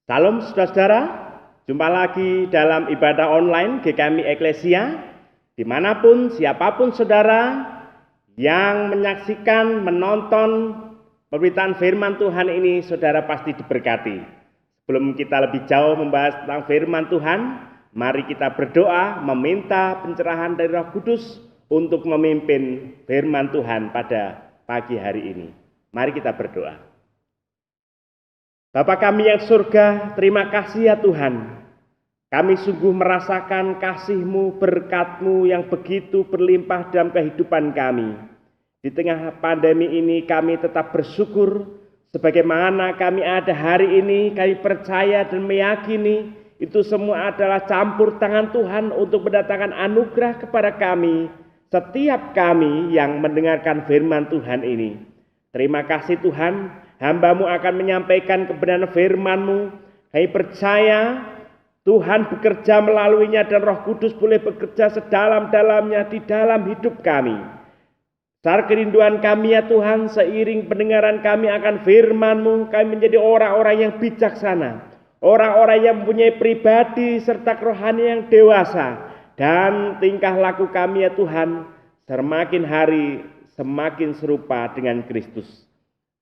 Salam saudara-saudara, jumpa lagi dalam ibadah online GKMI Eklesia, dimanapun siapapun saudara yang menyaksikan, menonton pemberitaan firman Tuhan ini, saudara pasti diberkati. Sebelum kita lebih jauh membahas tentang firman Tuhan, mari kita berdoa meminta pencerahan dari Roh Kudus untuk memimpin firman Tuhan pada pagi hari ini. Mari kita berdoa. Bapa kami yang surga, terima kasih ya Tuhan. Kami sungguh merasakan kasih-Mu, berkat-Mu yang begitu berlimpah dalam kehidupan kami. Di tengah pandemi ini kami tetap bersyukur. Sebagaimana kami ada hari ini, kami percaya dan meyakini itu semua adalah campur tangan Tuhan untuk mendatangkan anugerah kepada kami. Setiap kami yang mendengarkan firman Tuhan ini. Terima kasih Tuhan. Hamba-Mu akan menyampaikan kebenaran firman-Mu. Kami percaya Tuhan bekerja melaluinya dan Roh Kudus boleh bekerja sedalam-dalamnya di dalam hidup kami. Besar kerinduan kami ya Tuhan, seiring pendengaran kami akan firman-Mu, kami menjadi orang-orang yang bijaksana. Orang-orang yang mempunyai pribadi serta kerohanian yang dewasa. Dan tingkah laku kami ya Tuhan, semakin hari semakin serupa dengan Kristus.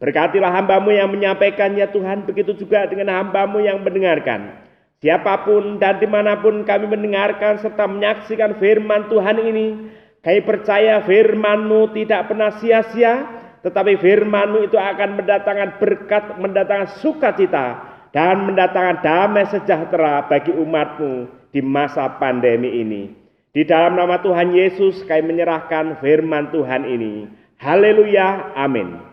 Berkatilah hamba-Mu yang menyampaikan ya Tuhan, begitu juga dengan hamba-Mu yang mendengarkan. Siapapun dan dimanapun kami mendengarkan serta menyaksikan firman Tuhan ini, kami percaya firman-Mu tidak pernah sia-sia, tetapi firman-Mu itu akan mendatangkan berkat, mendatangkan sukacita, dan mendatangkan damai sejahtera bagi umat-Mu di masa pandemi ini. Di dalam nama Tuhan Yesus kami menyerahkan firman Tuhan ini. Haleluya, amin.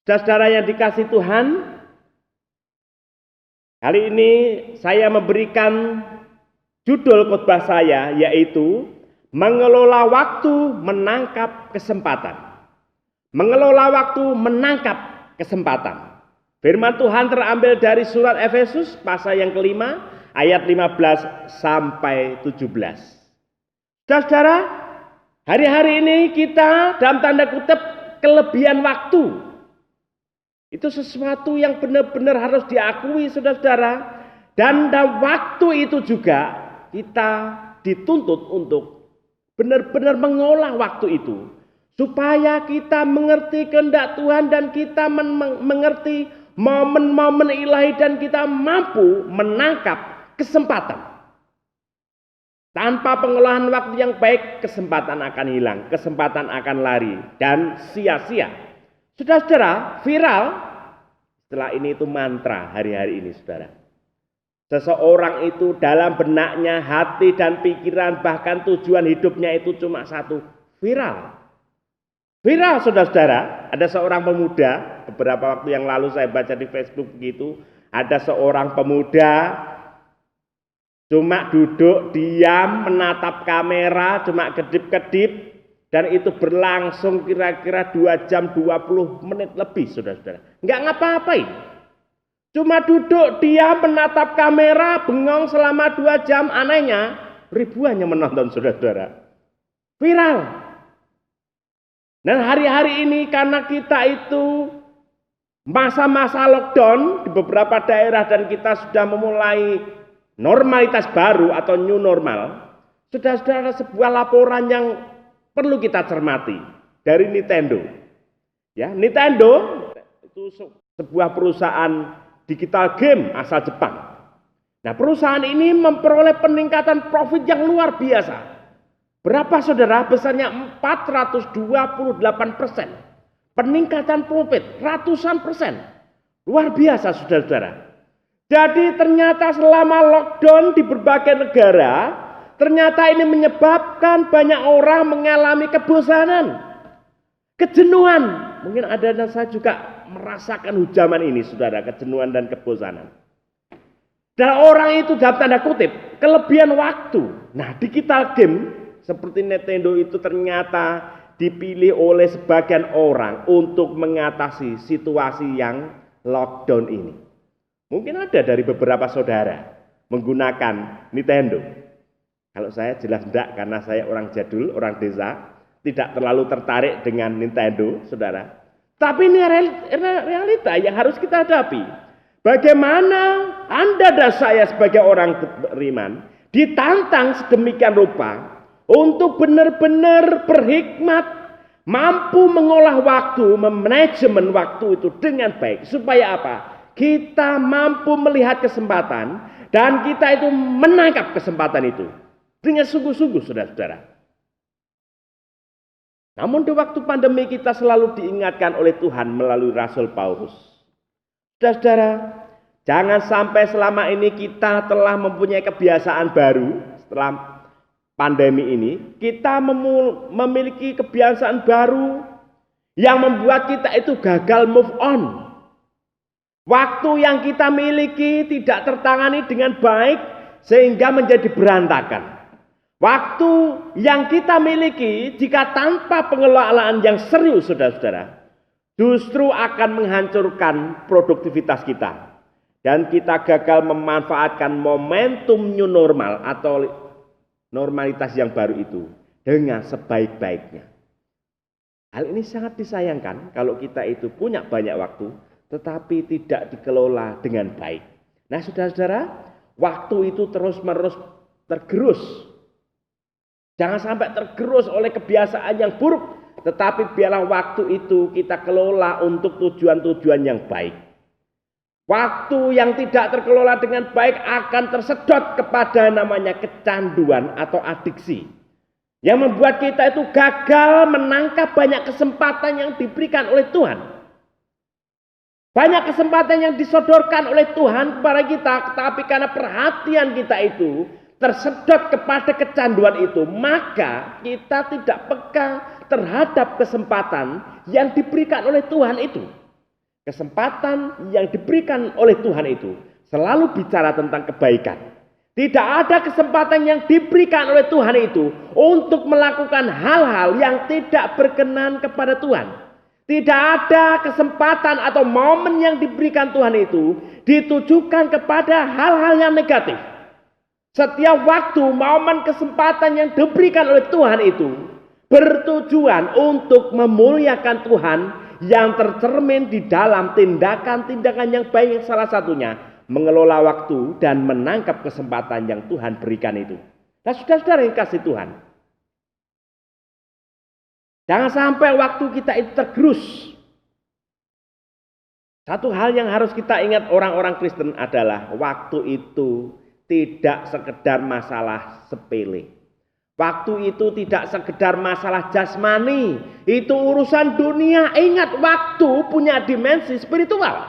Saudara yang dikasihi Tuhan, kali ini saya memberikan judul khotbah saya yaitu mengelola waktu menangkap kesempatan. Mengelola waktu menangkap kesempatan. Firman Tuhan terambil dari surat Efesus pasal yang kelima ayat 15 sampai 17. Saudara, hari-hari ini kita dalam tanda kutip kelebihan waktu. Itu sesuatu yang benar-benar harus diakui saudara-saudara. Dan dalam waktu itu juga kita dituntut untuk benar-benar mengolah waktu itu. Supaya kita mengerti kehendak Tuhan dan kita mengerti momen-momen ilahi dan kita mampu menangkap kesempatan. Tanpa pengolahan waktu yang baik, kesempatan akan hilang, kesempatan akan lari dan sia-sia. Saudara-saudara, viral, setelah ini itu mantra hari-hari ini saudara. Seseorang itu dalam benaknya, hati dan pikiran bahkan tujuan hidupnya itu cuma satu, viral. Viral saudara-saudara, ada seorang pemuda, beberapa waktu yang lalu saya baca di Facebook begitu, ada seorang pemuda cuma duduk diam menatap kamera, cuma kedip-kedip. Dan itu berlangsung kira-kira 2 jam 20 menit lebih saudara-saudara. Enggak ngapa-ngapain. Cuma duduk diam menatap kamera bengong selama 2 jam. Anehnya ribuan yang menonton saudara-saudara. Viral. Dan hari-hari ini karena kita itu masa-masa lockdown di beberapa daerah dan kita sudah memulai normalitas baru atau new normal. Saudara-saudara, sebuah laporan yang perlu kita cermati dari Nintendo. Ya, Nintendo itu sebuah perusahaan digital game asal Jepang. Nah, perusahaan ini memperoleh peningkatan profit yang luar biasa. Berapa saudara? Besarnya 428%. Peningkatan profit ratusan persen. Luar biasa saudara-saudara. Jadi ternyata selama lockdown di berbagai negara, ternyata ini menyebabkan banyak orang mengalami kebosanan, kejenuhan. Mungkin ada dan saya juga merasakan hujaman ini, saudara, kejenuhan dan kebosanan. Dan orang itu dalam tanda kutip, kelebihan waktu. Nah, digital game seperti Nintendo itu ternyata dipilih oleh sebagian orang untuk mengatasi situasi yang lockdown ini. Mungkin ada dari beberapa saudara menggunakan Nintendo. Kalau saya jelas enggak, karena saya orang jadul, orang desa, tidak terlalu tertarik dengan Nintendo, saudara. Tapi ini realita yang harus kita hadapi. Bagaimana Anda dan saya sebagai orang beriman ditantang sedemikian rupa untuk benar-benar berhikmat, mampu mengolah waktu, memanajemen waktu itu dengan baik. Supaya apa? Kita mampu melihat kesempatan dan kita itu menangkap kesempatan itu dengan sungguh-sungguh, saudara-saudara. Namun di waktu pandemi kita selalu diingatkan oleh Tuhan melalui Rasul Paulus. Saudara-saudara, jangan sampai selama ini kita telah mempunyai kebiasaan baru setelah pandemi ini, kita memiliki kebiasaan baru yang membuat kita itu gagal move on. Waktu yang kita miliki tidak tertangani dengan baik sehingga menjadi berantakan. Waktu yang kita miliki jika tanpa pengelolaan yang serius, saudara-saudara, justru akan menghancurkan produktivitas kita. Dan kita gagal memanfaatkan momentum new normal atau normalitas yang baru itu dengan sebaik-baiknya. Hal ini sangat disayangkan kalau kita itu punya banyak waktu tetapi tidak dikelola dengan baik. Nah, saudara-saudara, waktu itu terus-menerus tergerus. Jangan sampai tergerus oleh kebiasaan yang buruk, tetapi biarlah waktu itu kita kelola untuk tujuan-tujuan yang baik. Waktu yang tidak terkelola dengan baik akan tersedot kepada namanya kecanduan atau adiksi. Yang membuat kita itu gagal menangkap banyak kesempatan yang diberikan oleh Tuhan. Banyak kesempatan yang disodorkan oleh Tuhan kepada kita, tetapi karena perhatian kita itu tersedot kepada kecanduan itu, maka kita tidak peka terhadap kesempatan yang diberikan oleh Tuhan itu. Kesempatan yang diberikan oleh Tuhan itu selalu bicara tentang kebaikan. Tidak ada kesempatan yang diberikan oleh Tuhan itu untuk melakukan hal-hal yang tidak berkenan kepada Tuhan. Tidak ada kesempatan atau momen yang diberikan Tuhan itu ditujukan kepada hal-hal yang negatif. Setiap waktu, momen, kesempatan yang diberikan oleh Tuhan itu bertujuan untuk memuliakan Tuhan yang tercermin di dalam tindakan-tindakan yang baik, salah satunya mengelola waktu dan menangkap kesempatan yang Tuhan berikan itu. Nah, saudara-saudara yang kasih Tuhan, jangan sampai waktu kita itu tergerus. Satu hal yang harus kita ingat orang-orang Kristen adalah waktu itu tidak sekedar masalah sepele. Waktu itu tidak sekedar masalah jasmani. Itu urusan dunia. Ingat, waktu punya dimensi spiritual.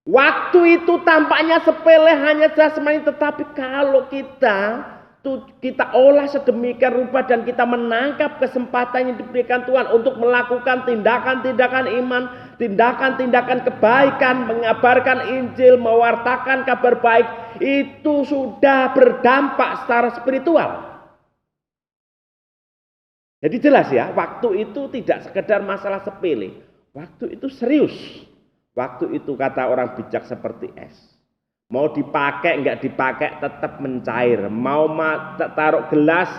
Waktu itu tampaknya sepele, hanya jasmani, tetapi kalau kita olah sedemikian rupa dan kita menangkap kesempatan yang diberikan Tuhan untuk melakukan tindakan-tindakan iman, tindakan-tindakan kebaikan, mengabarkan Injil, mewartakan kabar baik, itu sudah berdampak secara spiritual. Jadi jelas ya, waktu itu tidak sekedar masalah sepele. Waktu itu serius. Waktu itu kata orang bijak seperti es. Mau dipakai enggak dipakai tetap mencair. Mau taruh gelas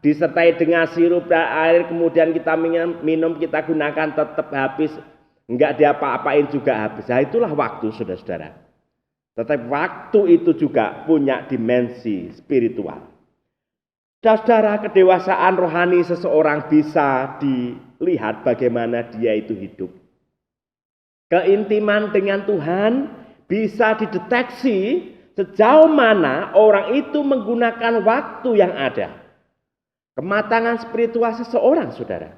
disertai dengan sirup dan air kemudian kita minum kita gunakan tetap habis. Enggak diapa-apain juga habis. Nah, itulah waktu, saudara-saudara. Tetapi waktu itu juga punya dimensi spiritual. Saudara, kedewasaan rohani seseorang bisa dilihat bagaimana dia itu hidup. Keintiman dengan Tuhan bisa dideteksi sejauh mana orang itu menggunakan waktu yang ada. Kematangan spiritual seseorang, saudara,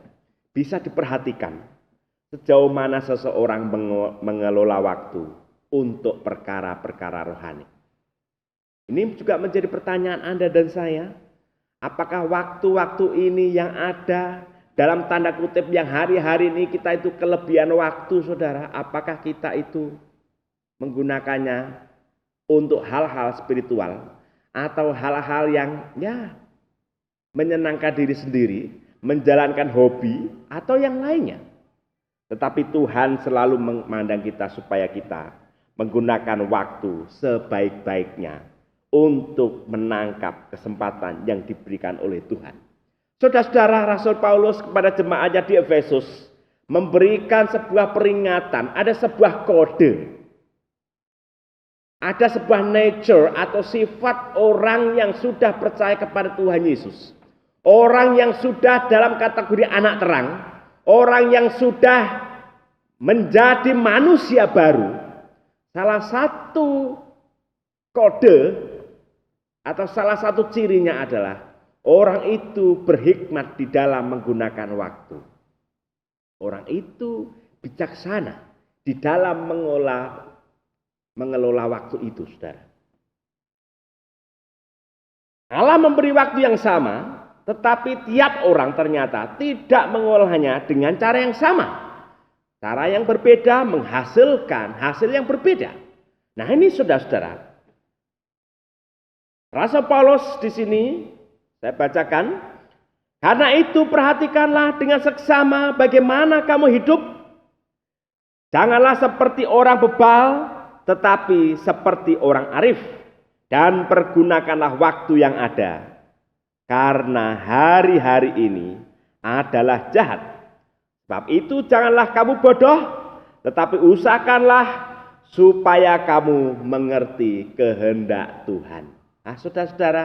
bisa diperhatikan sejauh mana seseorang mengelola waktu untuk perkara-perkara rohani. Ini juga menjadi pertanyaan Anda dan saya. Apakah waktu-waktu ini yang ada dalam tanda kutip yang hari-hari ini kita itu kelebihan waktu, saudara? Apakah kita itu menggunakannya untuk hal-hal spiritual atau hal-hal yang menyenangkan diri sendiri, menjalankan hobi, atau yang lainnya. Tetapi Tuhan selalu memandang kita supaya kita menggunakan waktu sebaik-baiknya untuk menangkap kesempatan yang diberikan oleh Tuhan. Saudara-saudara, Rasul Paulus kepada jemaatnya di Efesus memberikan sebuah peringatan, ada sebuah kode. Ada sebuah nature atau sifat orang yang sudah percaya kepada Tuhan Yesus. Orang yang sudah dalam kategori anak terang. Orang yang sudah menjadi manusia baru. Salah satu kode atau salah satu cirinya adalah orang itu berhikmat di dalam menggunakan waktu. Orang itu bijaksana di dalam mengelola waktu itu, saudara. Allah memberi waktu yang sama, tetapi tiap orang ternyata tidak mengolahnya dengan cara yang sama. Cara yang berbeda menghasilkan hasil yang berbeda. Nah ini saudara-saudara. Rasul Paulus di sini, saya bacakan. Karena itu perhatikanlah dengan seksama bagaimana kamu hidup. Janganlah seperti orang bebal, tetapi seperti orang arif, dan pergunakanlah waktu yang ada, karena hari-hari ini adalah jahat. Sebab itu janganlah kamu bodoh, tetapi usahakanlah supaya kamu mengerti kehendak Tuhan. Nah, saudara-saudara,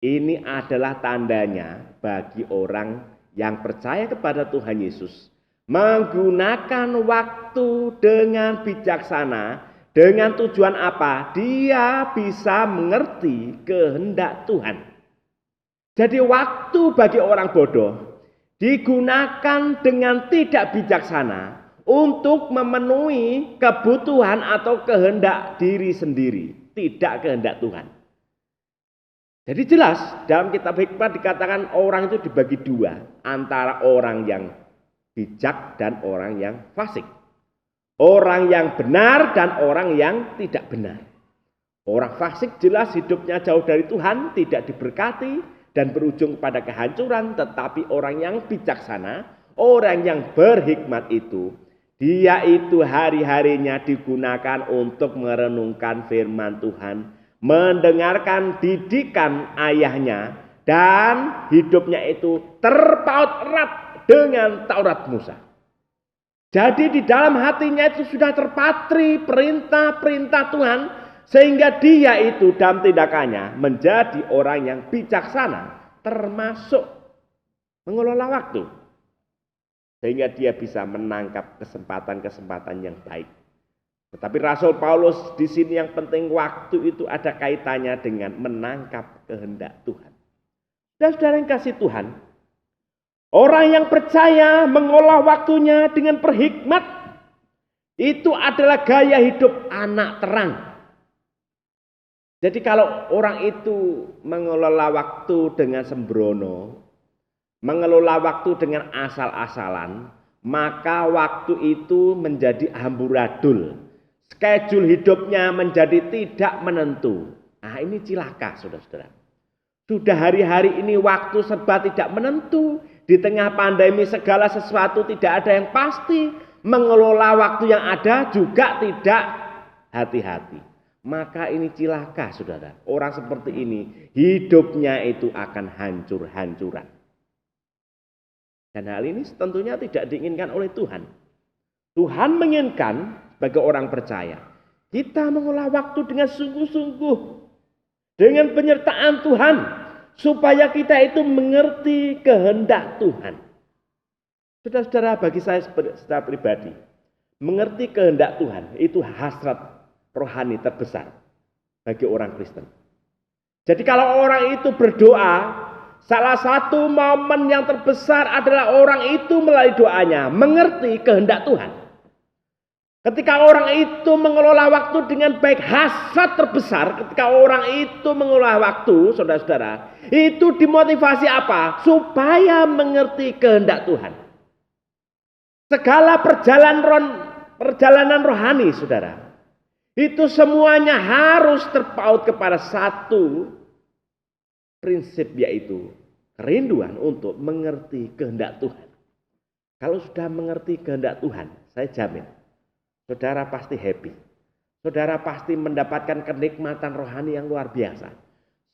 ini adalah tandanya bagi orang yang percaya kepada Tuhan Yesus. Menggunakan waktu dengan bijaksana, dengan tujuan apa? Dia bisa mengerti kehendak Tuhan. Jadi waktu bagi orang bodoh digunakan dengan tidak bijaksana untuk memenuhi kebutuhan atau kehendak diri sendiri, tidak kehendak Tuhan. Jadi jelas dalam kitab hikmat dikatakan orang itu dibagi dua, antara orang yang bijak dan orang yang fasik. Orang yang benar dan orang yang tidak benar. Orang fasik jelas hidupnya jauh dari Tuhan, tidak diberkati dan berujung pada kehancuran. Tetapi orang yang bijaksana, orang yang berhikmat itu, dia itu hari-harinya digunakan untuk merenungkan firman Tuhan, mendengarkan didikan ayahnya, dan hidupnya itu terpaut erat dengan Taurat Musa. Jadi di dalam hatinya itu sudah terpatri perintah-perintah Tuhan, sehingga dia itu dalam tindakannya menjadi orang yang bijaksana, termasuk mengelola waktu. Sehingga dia bisa menangkap kesempatan-kesempatan yang baik. Tetapi Rasul Paulus di sini yang penting waktu itu ada kaitannya dengan menangkap kehendak Tuhan. Saudara yang kasih Tuhan, orang yang percaya mengolah waktunya dengan berhikmat, itu adalah gaya hidup anak terang. Jadi kalau orang itu mengelola waktu dengan sembrono, mengelola waktu dengan asal-asalan, maka waktu itu menjadi amburadul. Schedule hidupnya menjadi tidak menentu. Nah ini cilaka saudara-saudara. Sudah hari-hari ini waktu serba tidak menentu. Di tengah pandemi segala sesuatu tidak ada yang pasti. Mengelola waktu yang ada juga tidak hati-hati. Maka ini cilaka saudara. Orang seperti ini hidupnya itu akan hancur-hancuran. Dan hal ini tentunya tidak diinginkan oleh Tuhan. Tuhan menginginkan bagi orang percaya, kita mengolah waktu dengan sungguh-sungguh, dengan penyertaan Tuhan, supaya kita itu mengerti kehendak Tuhan. Saudara-saudara, bagi saya secara pribadi, mengerti kehendak Tuhan itu hasrat rohani terbesar bagi orang Kristen. Jadi kalau orang itu berdoa, salah satu momen yang terbesar adalah orang itu melalui doanya mengerti kehendak Tuhan. Ketika orang itu mengelola waktu dengan baik, hasrat terbesar ketika orang itu mengelola waktu, saudara-saudara, itu dimotivasi apa? Supaya mengerti kehendak Tuhan. Segala perjalanan rohani, saudara, itu semuanya harus terpaut kepada satu prinsip, yaitu kerinduan untuk mengerti kehendak Tuhan. Kalau sudah mengerti kehendak Tuhan, saya jamin saudara pasti happy. Saudara pasti mendapatkan kenikmatan rohani yang luar biasa.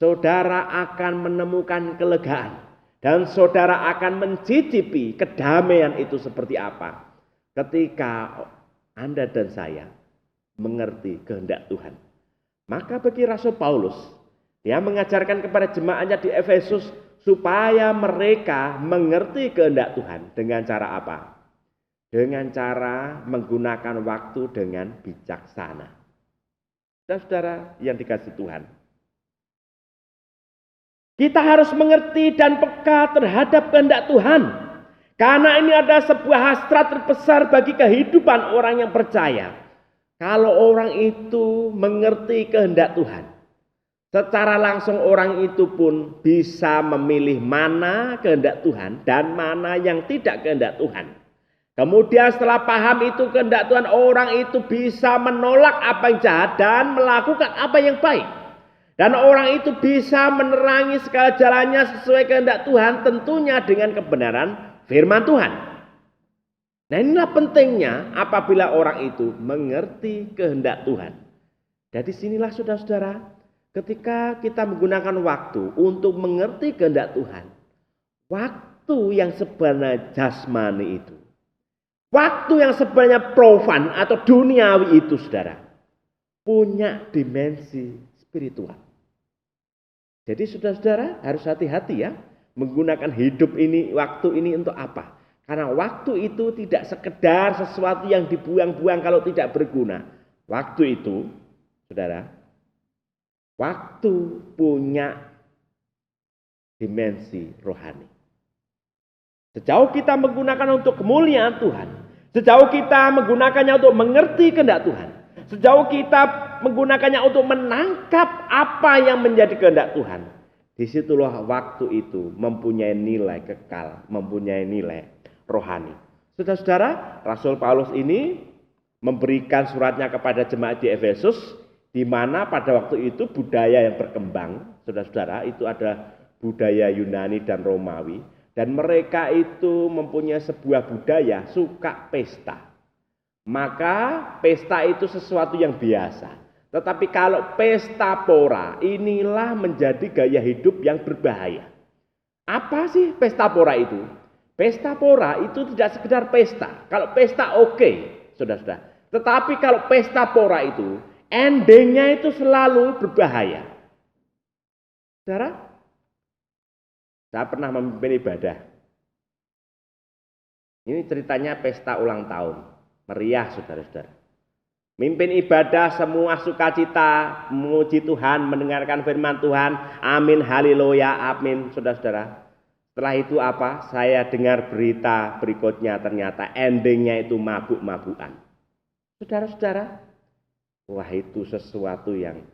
Saudara akan menemukan kelegaan. Dan saudara akan mencicipi kedamaian itu seperti apa ketika Anda dan saya mengerti kehendak Tuhan. Maka bagi Rasul Paulus, dia mengajarkan kepada jemaatnya di Efesus supaya mereka mengerti kehendak Tuhan. Dengan cara apa? Dengan cara menggunakan waktu dengan bijaksana. Saudara yang dikasihi Tuhan, kita harus mengerti dan peka terhadap kehendak Tuhan. Karena ini adalah sebuah hasrat terbesar bagi kehidupan orang yang percaya. Kalau orang itu mengerti kehendak Tuhan, secara langsung orang itu pun bisa memilih mana kehendak Tuhan dan mana yang tidak kehendak Tuhan. Kemudian setelah paham itu kehendak Tuhan, orang itu bisa menolak apa yang jahat dan melakukan apa yang baik. Dan orang itu bisa menerangi segala jalannya sesuai kehendak Tuhan, tentunya dengan kebenaran firman Tuhan. Nah, inilah pentingnya apabila orang itu mengerti kehendak Tuhan. Dari sinilah saudara-saudara, ketika kita menggunakan waktu untuk mengerti kehendak Tuhan, waktu yang sebenarnya jasmani itu, waktu yang sebenarnya profan atau duniawi itu, saudara, punya dimensi spiritual. Jadi saudara-saudara harus hati-hati ya, menggunakan hidup ini, waktu ini untuk apa? Karena waktu itu tidak sekedar sesuatu yang dibuang-buang kalau tidak berguna. Waktu itu, saudara, waktu punya dimensi rohani. Sejauh kita menggunakan untuk kemuliaan Tuhan, sejauh kita menggunakannya untuk mengerti kehendak Tuhan, sejauh kita menggunakannya untuk menangkap apa yang menjadi kehendak Tuhan, disitulah waktu itu mempunyai nilai kekal, mempunyai nilai rohani. Saudara-saudara, Rasul Paulus ini memberikan suratnya kepada jemaat di Efesus, di mana pada waktu itu budaya yang berkembang, saudara-saudara, itu ada budaya Yunani dan Romawi, dan mereka itu mempunyai sebuah budaya suka pesta. Maka pesta itu sesuatu yang biasa. Tetapi kalau pesta pora, inilah menjadi gaya hidup yang berbahaya. Apa sih pesta pora itu? Pesta pora itu tidak sekedar pesta. Kalau pesta oke, saudara-saudara. Tetapi kalau pesta pora itu, endingnya itu selalu berbahaya. Saudara, saya pernah memimpin ibadah. Ini ceritanya pesta ulang tahun. Meriah, saudara-saudara. Mimpin ibadah semua sukacita, memuji Tuhan, mendengarkan firman Tuhan. Amin, haleluya, amin, saudara-saudara. Setelah itu apa? Saya dengar berita berikutnya, ternyata endingnya itu mabuk-mabukan. Saudara-saudara, wah, itu sesuatu yang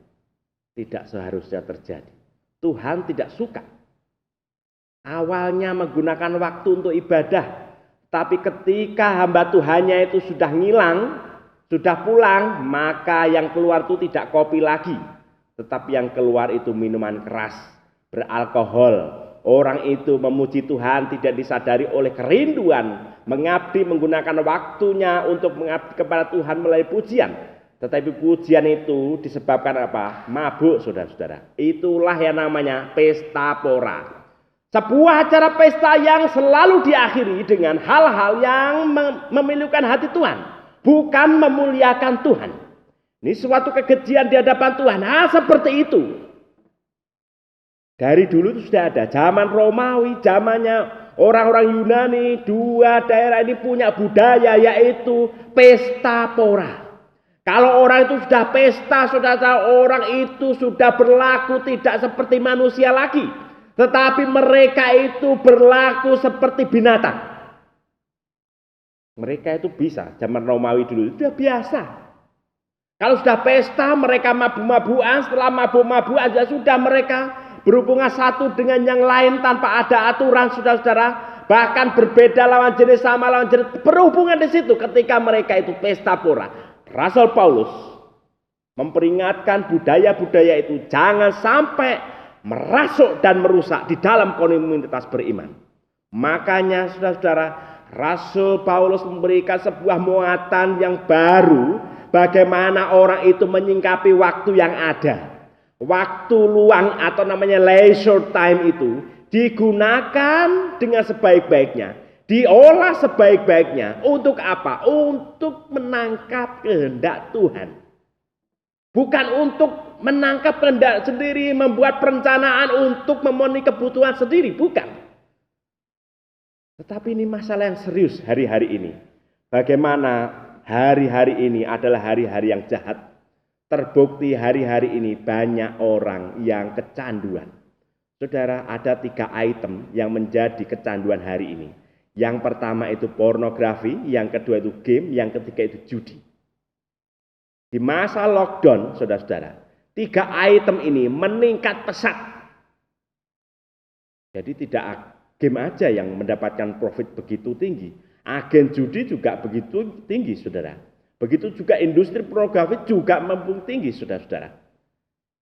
tidak seharusnya terjadi. Tuhan tidak suka. Awalnya menggunakan waktu untuk ibadah, tapi ketika hamba Tuhannya itu sudah ngilang, sudah pulang, maka yang keluar itu tidak kopi lagi, tetapi yang keluar itu minuman keras, beralkohol. Orang itu memuji Tuhan tidak disadari oleh kerinduan mengabdi, menggunakan waktunya untuk mengabdi kepada Tuhan melalui pujian. Tetapi pujian itu disebabkan apa? Mabuk, saudara-saudara. Itulah yang namanya pesta pora. Sebuah acara pesta yang selalu diakhiri dengan hal-hal yang memilukan hati Tuhan, bukan memuliakan Tuhan. Ini suatu kekejian di hadapan Tuhan. Nah, seperti itu. Dari dulu itu sudah ada. Zaman Romawi, zamannya orang-orang Yunani, dua daerah ini punya budaya, yaitu pesta pora. Kalau orang itu sudah pesta, saudara, orang itu sudah berlaku tidak seperti manusia lagi. Tetapi mereka itu berlaku seperti binatang. Mereka itu bisa, zaman Romawi dulu, sudah biasa. Kalau sudah pesta, mereka mabuk-mabukan, setelah mabuk-mabukan ya sudah, mereka berhubungan satu dengan yang lain tanpa ada aturan, saudara-saudara. Bahkan berbeda lawan jenis sama lawan jenis, berhubungan di situ ketika mereka itu pesta pora. Rasul Paulus memperingatkan budaya-budaya itu jangan sampai merasuk dan merusak di dalam komunitas beriman. Makanya saudara-saudara, Rasul Paulus memberikan sebuah muatan yang baru bagaimana orang itu menyingkapi waktu yang ada. Waktu luang atau namanya leisure time itu digunakan dengan sebaik-baiknya, diolah sebaik-baiknya. Untuk apa? Untuk menangkap kehendak Tuhan. Bukan untuk menangkap kehendak sendiri, membuat perencanaan untuk memenuhi kebutuhan sendiri, bukan. Tetapi ini masalah yang serius hari-hari ini. Bagaimana hari-hari ini adalah hari-hari yang jahat. Terbukti hari-hari ini banyak orang yang kecanduan. Saudara, ada 3 item yang menjadi kecanduan hari ini. Yang pertama itu pornografi, yang kedua itu game, yang ketiga itu judi. Di masa lockdown, saudara-saudara, 3 item ini meningkat pesat. Jadi tidak game aja yang mendapatkan profit begitu tinggi. Agen judi juga begitu tinggi, saudara. Begitu juga industri pornografi juga mumpung tinggi, saudara-saudara.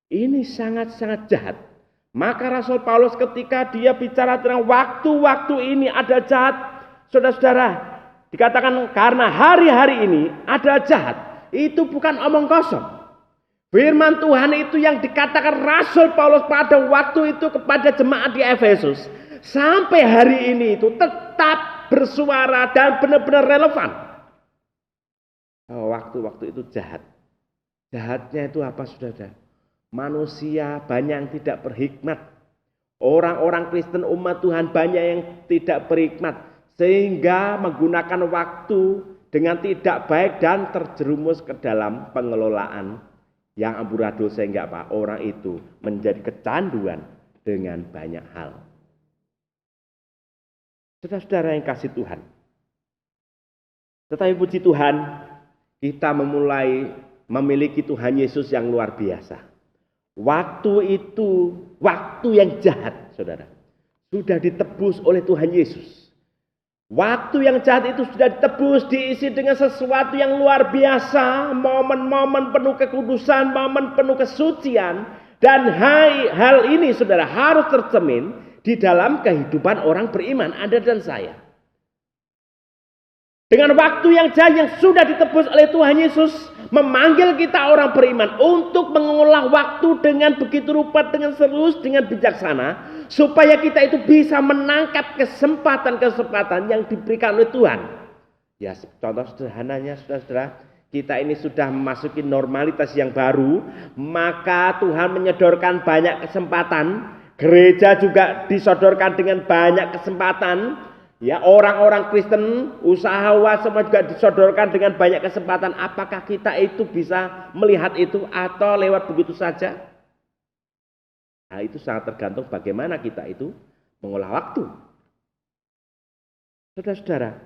Ini sangat-sangat jahat. Maka Rasul Paulus ketika dia bicara tentang waktu-waktu ini ada jahat, saudara-saudara, dikatakan karena hari-hari ini ada jahat. Itu bukan omong kosong. Firman Tuhan itu yang dikatakan Rasul Paulus pada waktu itu kepada jemaat di Efesus. Sampai hari ini itu tetap bersuara dan benar-benar relevan. Waktu-waktu itu jahat. Jahatnya itu apa, saudara? Manusia banyak yang tidak berhikmat. Orang-orang Kristen umat Tuhan banyak yang tidak berhikmat. Sehingga menggunakan waktu dengan tidak baik dan terjerumus ke dalam pengelolaan yang amburadul sehingga apa? Orang itu menjadi kecanduan dengan banyak hal. Saudara-saudara yang kasih Tuhan. Tetapi puji Tuhan, kita memulai memiliki Tuhan Yesus yang luar biasa. Waktu itu, waktu yang jahat, saudara, sudah ditebus oleh Tuhan Yesus. Waktu yang jahat itu sudah ditebus, diisi dengan sesuatu yang luar biasa, momen-momen penuh kekudusan, momen penuh kesucian, dan hal ini saudara harus tercermin di dalam kehidupan orang beriman, Anda dan saya. Dengan waktu yang jahat yang sudah ditebus oleh Tuhan Yesus, memanggil kita orang beriman untuk mengolah waktu dengan begitu rupa, dengan serius, dengan bijaksana, supaya kita itu bisa menangkap kesempatan-kesempatan yang diberikan oleh Tuhan. Ya, contoh sederhananya, saudara-saudara, kita ini sudah memasuki normalitas yang baru, maka Tuhan menyodorkan banyak kesempatan, gereja juga disodorkan dengan banyak kesempatan. Ya, orang-orang Kristen, usahawan semua juga disodorkan dengan banyak kesempatan. Apakah kita itu bisa melihat itu atau lewat begitu saja? Nah, itu sangat tergantung bagaimana kita itu mengolah waktu. Saudara-saudara,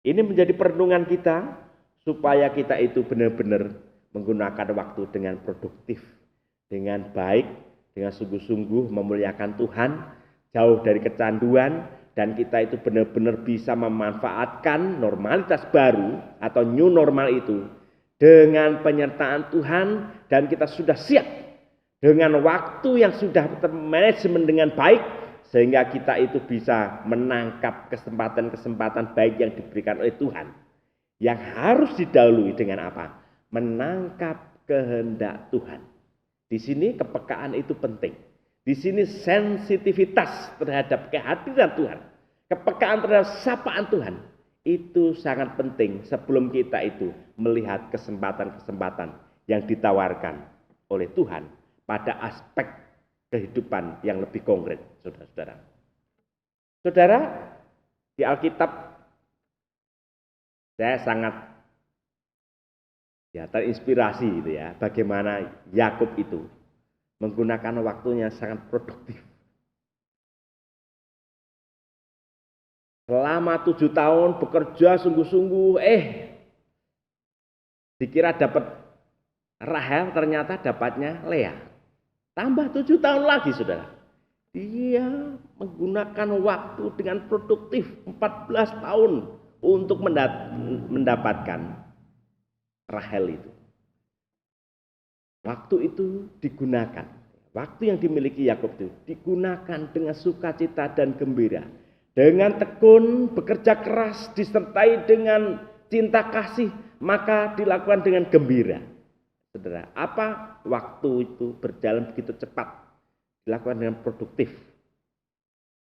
ini menjadi perenungan kita supaya kita itu benar-benar menggunakan waktu dengan produktif, dengan baik, dengan sungguh-sungguh memuliakan Tuhan, jauh dari kecanduan, dan kita itu benar-benar bisa memanfaatkan normalitas baru atau new normal itu dengan penyertaan Tuhan, dan kita sudah siap dengan waktu yang sudah termanajemen dengan baik sehingga kita itu bisa menangkap kesempatan-kesempatan baik yang diberikan oleh Tuhan, yang harus didahului dengan apa? Menangkap kehendak Tuhan. Di sini kepekaan itu penting. Di sini sensitivitas terhadap kehadiran Tuhan, kepekaan terhadap sapaan Tuhan, itu sangat penting sebelum kita itu melihat kesempatan-kesempatan yang ditawarkan oleh Tuhan pada aspek kehidupan yang lebih konkret, saudara-saudara. Saudara, di Alkitab saya sangat terinspirasi itu ya, bagaimana Yakub itu menggunakan waktunya sangat produktif. Selama 7 tahun bekerja sungguh-sungguh, dikira dapat Rahel, ternyata dapatnya Lea. Tambah 7 tahun lagi, saudara. Dia menggunakan waktu dengan produktif 14 tahun untuk mendapatkan Rahel itu. Waktu itu digunakan. Waktu yang dimiliki Yakub itu digunakan dengan sukacita dan gembira. Dengan tekun, bekerja keras, disertai dengan cinta kasih, maka dilakukan dengan gembira. Saudara, apa waktu itu berjalan begitu cepat, dilakukan dengan produktif.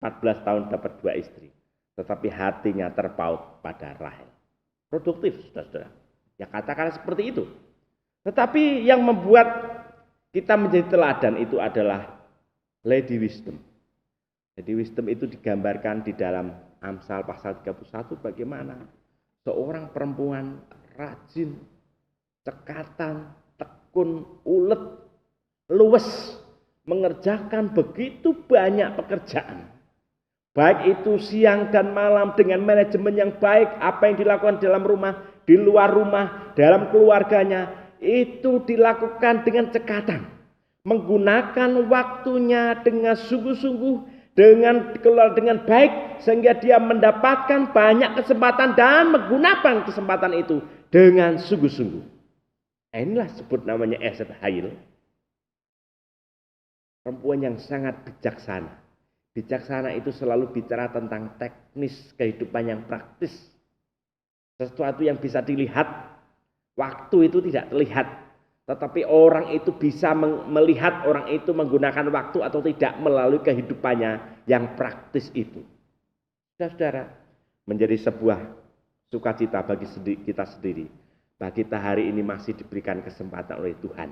14 tahun dapat 2 istri, tetapi hatinya terpaut pada Rahel. Produktif, saudara-saudara. Ya katakan seperti itu. Tetapi yang membuat kita menjadi teladan itu adalah Lady Wisdom. Jadi wisdom itu digambarkan di dalam Amsal pasal 31 bagaimana seorang perempuan rajin, cekatan, tekun, ulet, luwes mengerjakan begitu banyak pekerjaan. Baik itu siang dan malam dengan manajemen yang baik, apa yang dilakukan dalam rumah, di luar rumah, dalam keluarganya, itu dilakukan dengan cekatan. Menggunakan waktunya dengan sungguh-sungguh, dengan baik, sehingga dia mendapatkan banyak kesempatan dan menggunakan kesempatan itu dengan sungguh-sungguh. Inilah sebut namanya Esther Hail. Perempuan yang sangat bijaksana. Bijaksana itu selalu bicara tentang teknis kehidupan yang praktis. Sesuatu yang bisa dilihat, waktu itu tidak terlihat. Tetapi orang itu bisa melihat orang itu menggunakan waktu atau tidak melalui kehidupannya yang praktis itu. Saudara, menjadi sebuah sukacita bagi kita sendiri. Bagi kita hari ini masih diberikan kesempatan oleh Tuhan.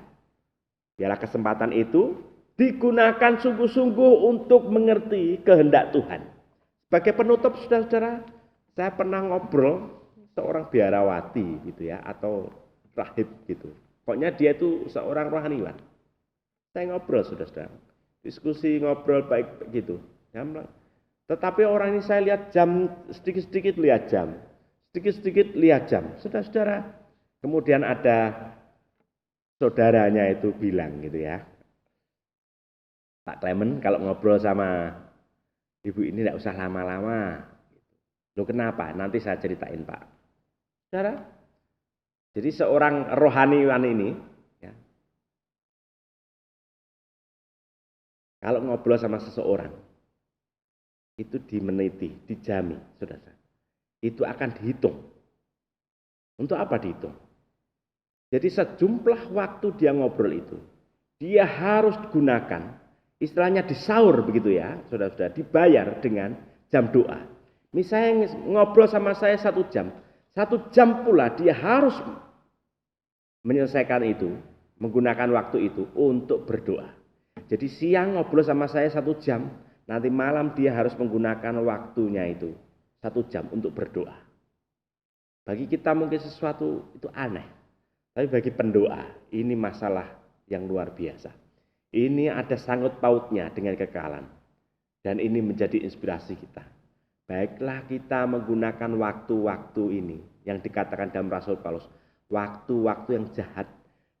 Biarlah kesempatan itu digunakan sungguh-sungguh untuk mengerti kehendak Tuhan. Sebagai penutup, saudara-saudara, saya pernah ngobrol seorang biarawati gitu ya, atau rahib gitu. Pokoknya dia itu seorang rohaniwan. Saya ngobrol, saudara-saudara. Diskusi, ngobrol baik gitu. Tetapi orang ini saya lihat jam, sedikit-sedikit lihat jam. Sedikit-sedikit lihat jam. Saudara-saudara, kemudian ada saudaranya itu bilang gitu ya. Pak Clement kalau ngobrol sama ibu ini tidak usah lama-lama. Loh kenapa? Nanti saya ceritain Pak. Saudara, jadi seorang rohaniwan ini, ya, kalau ngobrol sama seseorang, itu dimeniti, dijami, saudara. Itu akan dihitung. Untuk apa dihitung? Jadi sejumlah waktu dia ngobrol itu, dia harus gunakan, istilahnya disaur begitu ya, saudara-saudara, dibayar dengan jam doa. Misalnya ngobrol sama saya 1 jam, 1 jam pula dia harus menyelesaikan itu, menggunakan waktu itu untuk berdoa. Jadi siang ngobrol sama saya 1 jam, nanti malam dia harus menggunakan waktunya itu 1 jam untuk berdoa. Bagi kita mungkin sesuatu itu aneh, tapi bagi pendoa ini masalah yang luar biasa. Ini ada sangkut pautnya dengan kekekalan, dan ini menjadi inspirasi kita. Baiklah kita menggunakan waktu-waktu ini yang dikatakan dalam Rasul Paulus, waktu-waktu yang jahat,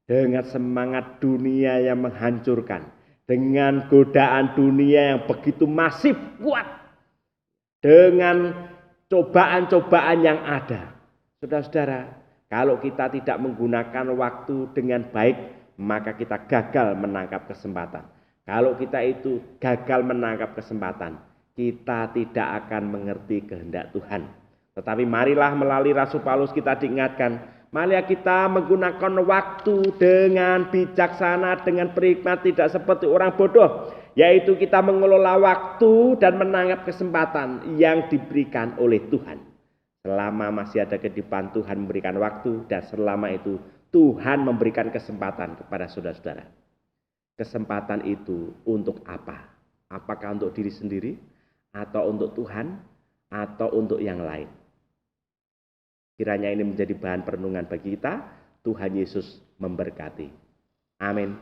dengan semangat dunia yang menghancurkan, dengan godaan dunia yang begitu masif kuat, dengan cobaan-cobaan yang ada. Saudara-saudara, kalau kita tidak menggunakan waktu dengan baik, maka kita gagal menangkap kesempatan. Kalau kita itu gagal menangkap kesempatan, kita tidak akan mengerti kehendak Tuhan. Tetapi marilah melalui Rasul Paulus kita diingatkan, marilah kita menggunakan waktu dengan bijaksana, dengan berhikmat, tidak seperti orang bodoh. Yaitu kita mengelola waktu dan menangkap kesempatan yang diberikan oleh Tuhan. Selama masih ada kehidupan, Tuhan memberikan waktu, dan selama itu Tuhan memberikan kesempatan kepada saudara-saudara. Kesempatan itu untuk apa? Apakah untuk diri sendiri, atau untuk Tuhan, atau untuk yang lain? Kiranya ini menjadi bahan perenungan bagi kita. Tuhan Yesus memberkati. Amin.